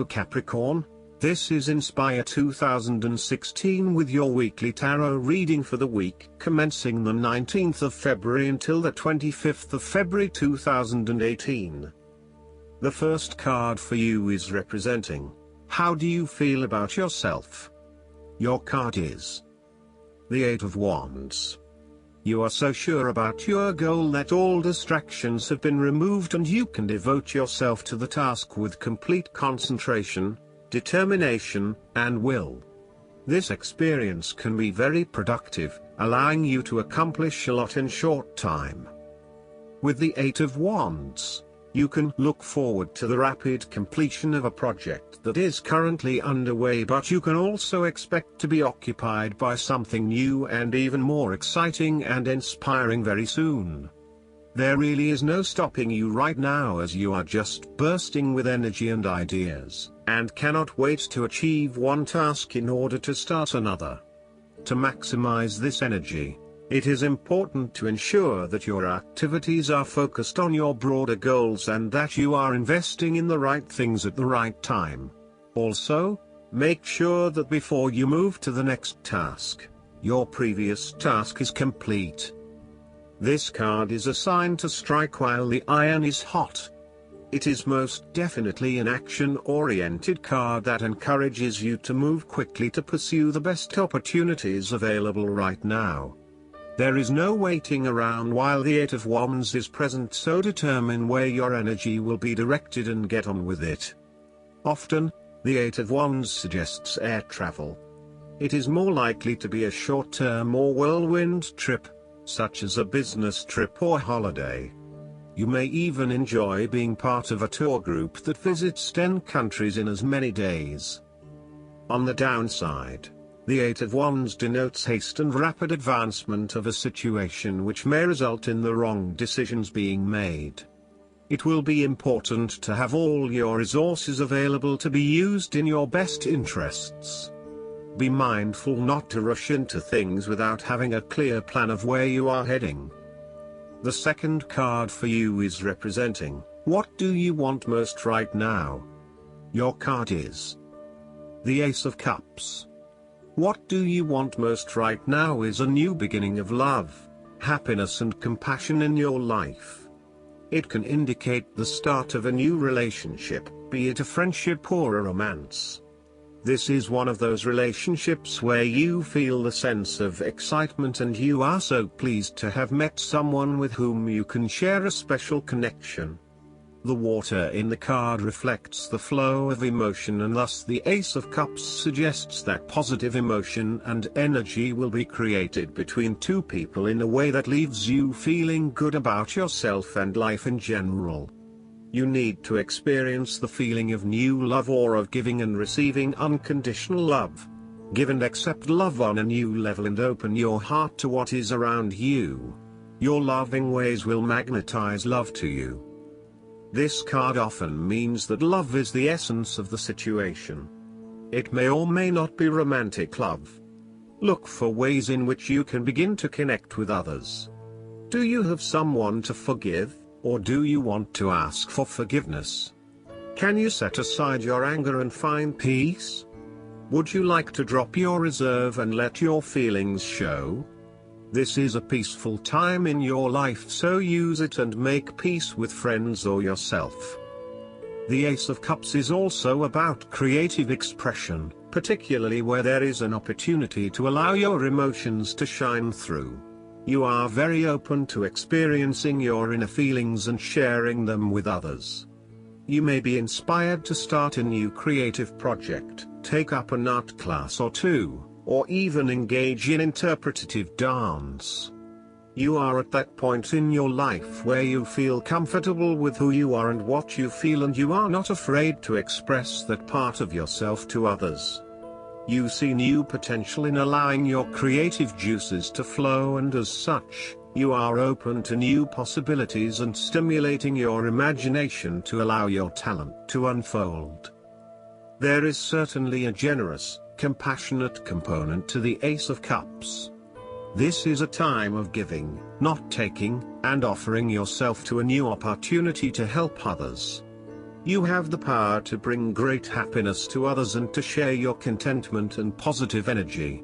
Capricorn. This is Inspire 2016 with your weekly tarot reading for the week commencing the 19th of February until the 25th of February 2018. The first card for you is representing, how do you feel about yourself? Your card is the Eight of Wands. You are so sure about your goal that all distractions have been removed and you can devote yourself to the task with complete concentration, determination, and will. This experience can be very productive, allowing you to accomplish a lot in short time. With the Eight of Wands, you can look forward to the rapid completion of a project that is currently underway, but you can also expect to be occupied by something new and even more exciting and inspiring very soon. There really is no stopping you right now, as you are just bursting with energy and ideas, and cannot wait to achieve one task in order to start another. To maximize this energy, it is important to ensure that your activities are focused on your broader goals and that you are investing in the right things at the right time. Also, make sure that before you move to the next task, your previous task is complete. This card is a sign to strike while the iron is hot. It is most definitely an action-oriented card that encourages you to move quickly to pursue the best opportunities available right now. There is no waiting around while the Eight of Wands is present, so determine where your energy will be directed and get on with it. Often, the Eight of Wands suggests air travel. It is more likely to be a short-term or whirlwind trip, such as a business trip or holiday. You may even enjoy being part of a tour group that visits 10 countries in as many days. On the downside, the Eight of Wands denotes haste and rapid advancement of a situation, which may result in the wrong decisions being made. It will be important to have all your resources available to be used in your best interests. Be mindful not to rush into things without having a clear plan of where you are heading. The second card for you is representing, what do you want most right now? Your card is the Ace of Cups. What do you want most right now is a new beginning of love, happiness and compassion in your life. It can indicate the start of a new relationship, be it a friendship or a romance. This is one of those relationships where you feel the sense of excitement and you are so pleased to have met someone with whom you can share a special connection. The water in the card reflects the flow of emotion, and thus the Ace of Cups suggests that positive emotion and energy will be created between two people in a way that leaves you feeling good about yourself and life in general. You need to experience the feeling of new love or of giving and receiving unconditional love. Give and accept love on a new level and open your heart to what is around you. Your loving ways will magnetize love to you. This card often means that love is the essence of the situation. It may or may not be romantic love. Look for ways in which you can begin to connect with others. Do you have someone to forgive, or do you want to ask for forgiveness? Can you set aside your anger and find peace? Would you like to drop your reserve and let your feelings show? This is a peaceful time in your life, so use it and make peace with friends or yourself. The Ace of Cups is also about creative expression, particularly where there is an opportunity to allow your emotions to shine through. You are very open to experiencing your inner feelings and sharing them with others. You may be inspired to start a new creative project, take up an art class or two, or even engage in interpretative dance. You are at that point in your life where you feel comfortable with who you are and what you feel, and you are not afraid to express that part of yourself to others. You see new potential in allowing your creative juices to flow, and as such, you are open to new possibilities and stimulating your imagination to allow your talent to unfold. There is certainly a generous, compassionate component to the Ace of Cups. This is a time of giving, not taking, and offering yourself to a new opportunity to help others. You have the power to bring great happiness to others and to share your contentment and positive energy.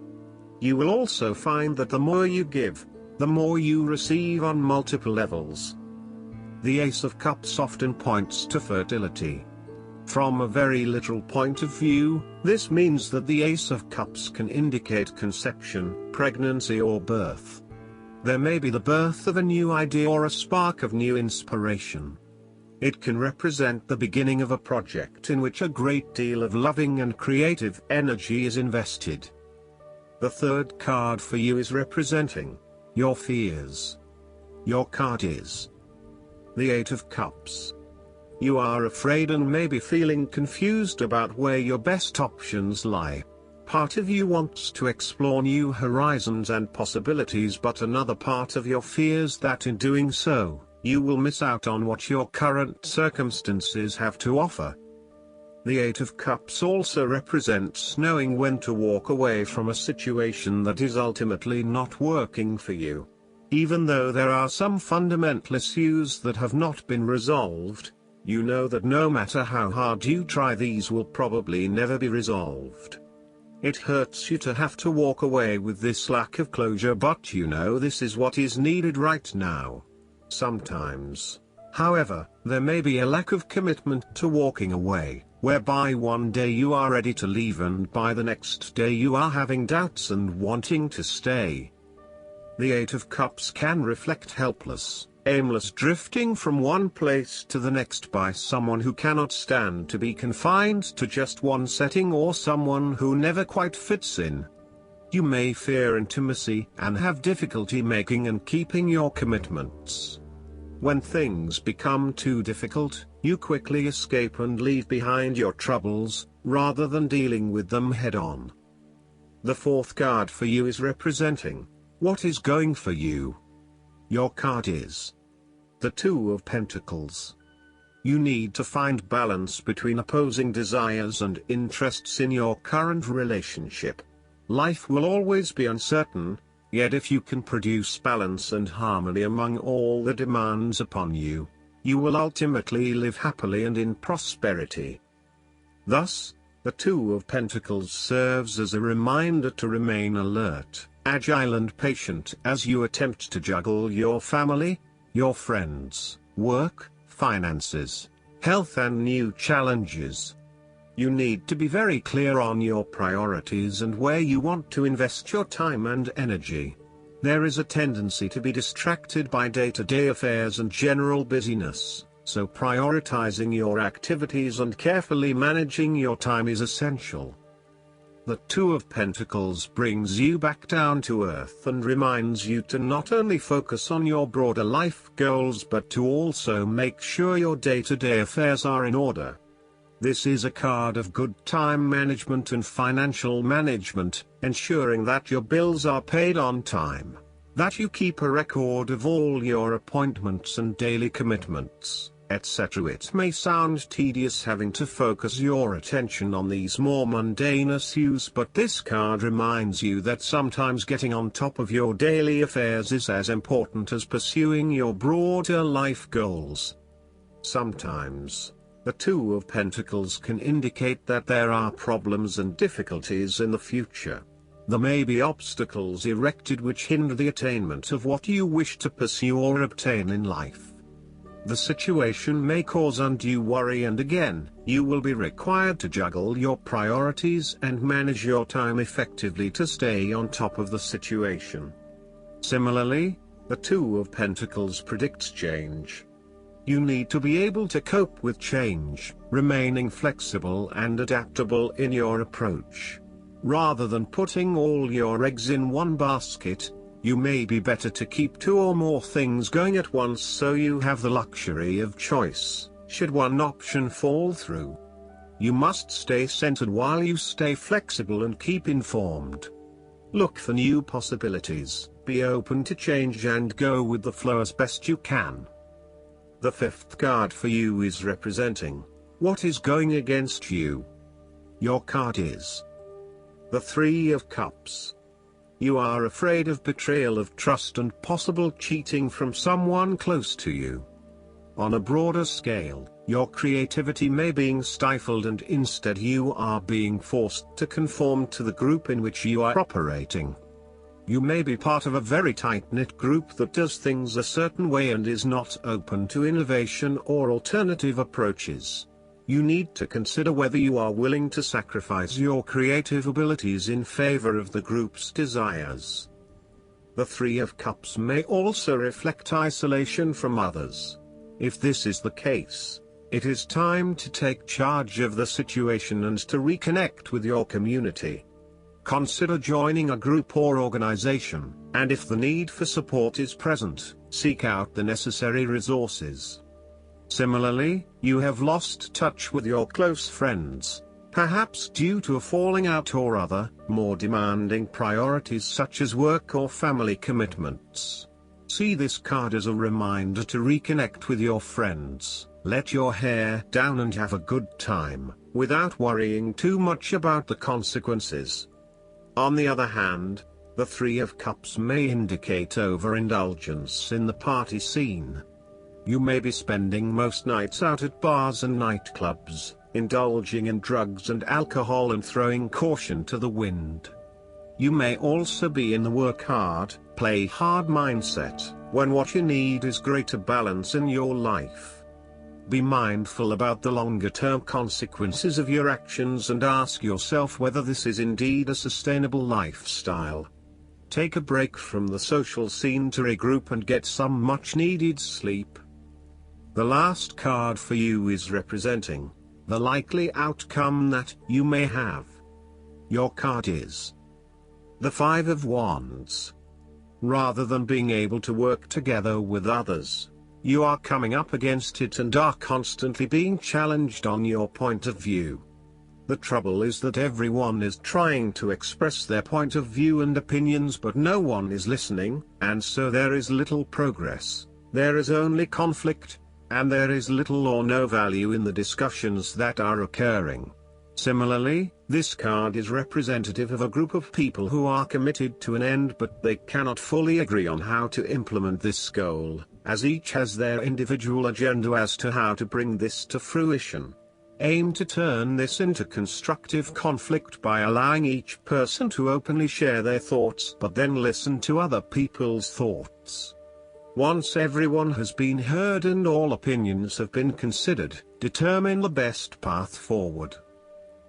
You will also find that the more you give, the more you receive on multiple levels. The Ace of Cups often points to fertility. From a very literal point of view, this means that the Ace of Cups can indicate conception, pregnancy or birth. There may be the birth of a new idea or a spark of new inspiration. It can represent the beginning of a project in which a great deal of loving and creative energy is invested. The third card for you is representing your fears. Your card is the Eight of Cups. You are afraid and may be feeling confused about where your best options lie. Part of you wants to explore new horizons and possibilities, but another part of you fears that in doing so, you will miss out on what your current circumstances have to offer. The Eight of Cups also represents knowing when to walk away from a situation that is ultimately not working for you. Even though there are some fundamental issues that have not been resolved, you know that no matter how hard you try, these will probably never be resolved. It hurts you to have to walk away with this lack of closure, but you know this is what is needed right now. Sometimes, however, there may be a lack of commitment to walking away, whereby one day you are ready to leave and by the next day you are having doubts and wanting to stay. The Eight of Cups can reflect helpless, aimless drifting from one place to the next by someone who cannot stand to be confined to just one setting or someone who never quite fits in. You may fear intimacy and have difficulty making and keeping your commitments. When things become too difficult, you quickly escape and leave behind your troubles, rather than dealing with them head-on. The fourth card for you is representing what is going for you. Your card is the Two of Pentacles. You need to find balance between opposing desires and interests in your current relationship. Life will always be uncertain, yet if you can produce balance and harmony among all the demands upon you, you will ultimately live happily and in prosperity. Thus, the Two of Pentacles serves as a reminder to remain alert, agile and patient as you attempt to juggle your family, your friends, work, finances, health and new challenges. You need to be very clear on your priorities and where you want to invest your time and energy. There is a tendency to be distracted by day-to-day affairs and general busyness, so prioritizing your activities and carefully managing your time is essential. The Two of Pentacles brings you back down to earth and reminds you to not only focus on your broader life goals but to also make sure your day-to-day affairs are in order. This is a card of good time management and financial management, ensuring that your bills are paid on time, that you keep a record of all your appointments and daily commitments, etc. It may sound tedious having to focus your attention on these more mundane issues, but this card reminds you that sometimes getting on top of your daily affairs is as important as pursuing your broader life goals. Sometimes, the Two of Pentacles can indicate that there are problems and difficulties in the future. There may be obstacles erected which hinder the attainment of what you wish to pursue or obtain in life. The situation may cause undue worry, and again, you will be required to juggle your priorities and manage your time effectively to stay on top of the situation. Similarly, the Two of Pentacles predicts change. You need to be able to cope with change, remaining flexible and adaptable in your approach. Rather than putting all your eggs in one basket, you may be better to keep two or more things going at once so you have the luxury of choice, should one option fall through. You must stay centered while you stay flexible and keep informed. Look for new possibilities, be open to change and go with the flow as best you can. The fifth card for you is representing what is going against you. Your card is the Three of Cups. You are afraid of betrayal of trust and possible cheating from someone close to you. On a broader scale, Your creativity may be stifled and instead you are being forced to conform to the group in which you are operating. You may be part of a very tight-knit group that does things a certain way and is not open to innovation or alternative approaches. You need to consider whether you are willing to sacrifice your creative abilities in favor of the group's desires. The Three of Cups may also reflect isolation from others. If this is the case, it is time to take charge of the situation and to reconnect with your community. Consider joining a group or organization, and if the need for support is present, seek out the necessary resources. Similarly, you have lost touch with your close friends, perhaps due to a falling out or other, more demanding priorities such as work or family commitments. See this card as a reminder to reconnect with your friends, let your hair down and have a good time, without worrying too much about the consequences. On the other hand, the Three of Cups may indicate overindulgence in the party scene. You may be spending most nights out at bars and nightclubs, indulging in drugs and alcohol and throwing caution to the wind. You may also be in the work hard, play hard mindset, when what you need is greater balance in your life. Be mindful about the longer-term consequences of your actions and ask yourself whether this is indeed a sustainable lifestyle. Take a break from the social scene to regroup and get some much-needed sleep. The last card for you is representing the likely outcome that you may have. Your card is the Five of Wands. Rather than being able to work together with others, you are coming up against it and are constantly being challenged on your point of view. The trouble is that everyone is trying to express their point of view and opinions, but no one is listening, and so there is little progress, there is only conflict, and there is little or no value in the discussions that are occurring. Similarly, this card is representative of a group of people who are committed to an end but they cannot fully agree on how to implement this goal, as each has their individual agenda as to how to bring this to fruition. Aim to turn this into constructive conflict by allowing each person to openly share their thoughts but then listen to other people's thoughts. Once everyone has been heard and all opinions have been considered, determine the best path forward.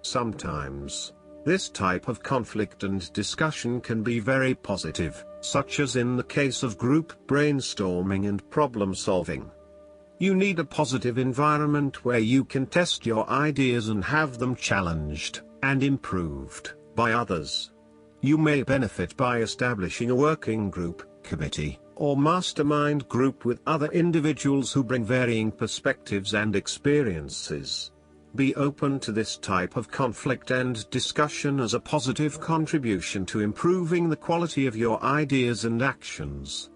Sometimes, this type of conflict and discussion can be very positive, such as in the case of group brainstorming and problem solving. You need a positive environment where you can test your ideas and have them challenged and improved by others. You may benefit by establishing a working group, committee, or mastermind group with other individuals who bring varying perspectives and experiences. Be open to this type of conflict and discussion as a positive contribution to improving the quality of your ideas and actions.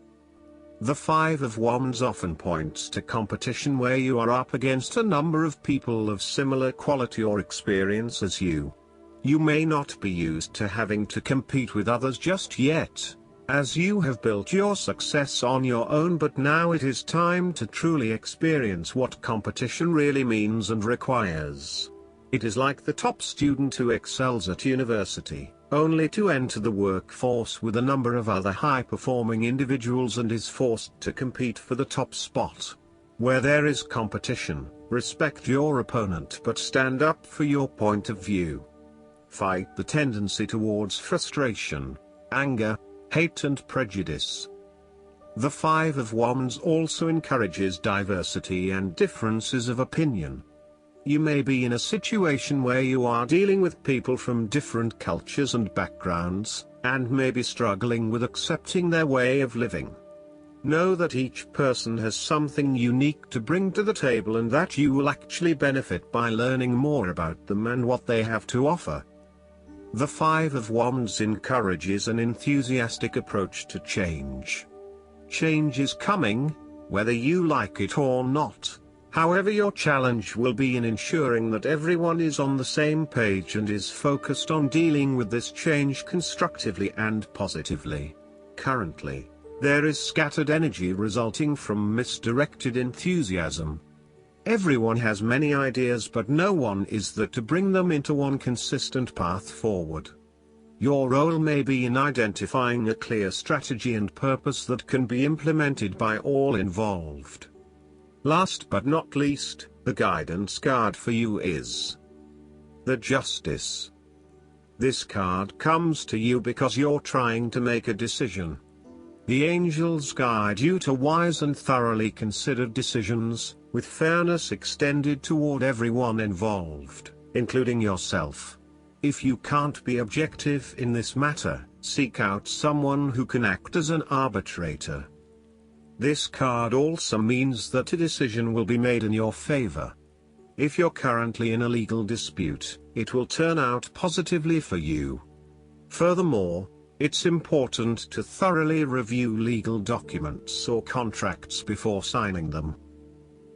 The Five of Wands often points to competition where you are up against a number of people of similar quality or experience as you. You may not be used to having to compete with others just yet, as you have built your success on your own, but now it is time to truly experience what competition really means and requires. It is like the top student who excels at university, only to enter the workforce with a number of other high-performing individuals and is forced to compete for the top spot. Where there is competition, respect your opponent but stand up for your point of view. Fight the tendency towards frustration, anger, hate and prejudice. The Five of Wands also encourages diversity and differences of opinion. You may be in a situation where you are dealing with people from different cultures and backgrounds, and may be struggling with accepting their way of living. Know that each person has something unique to bring to the table and that you will actually benefit by learning more about them and what they have to offer. The Five of Wands encourages an enthusiastic approach to change. Change is coming, whether you like it or not. However, your challenge will be in ensuring that everyone is on the same page and is focused on dealing with this change constructively and positively. Currently, there is scattered energy resulting from misdirected enthusiasm. Everyone has many ideas, but no one is there to bring them into one consistent path forward. Your role may be in identifying a clear strategy and purpose that can be implemented by all involved. Last but not least, the guidance card for you is the Justice. This card comes to you because you're trying to make a decision. The angels guide you to wise and thoroughly considered decisions, with fairness extended toward everyone involved, including yourself. If you can't be objective in this matter, seek out someone who can act as an arbitrator. This card also means that a decision will be made in your favor. If you're currently in a legal dispute, it will turn out positively for you. Furthermore, it's important to thoroughly review legal documents or contracts before signing them.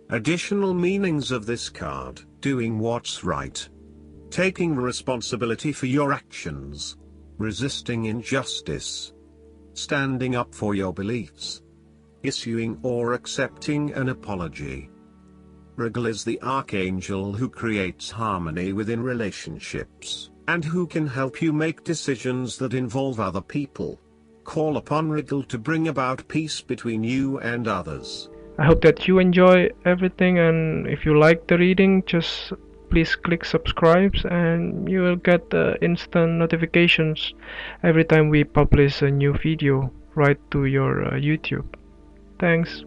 Additional meanings of this card: doing what's right, taking responsibility for your actions, resisting injustice, standing up for your beliefs, issuing or accepting an apology. Rigel is the archangel who creates harmony within relationships, and who can help you make decisions that involve other people. Call upon Rigel to bring about peace between you and others. I hope that you enjoy everything, and if you like the reading, just please click subscribe and you will get instant notifications every time we publish a new video right to your YouTube. Thanks.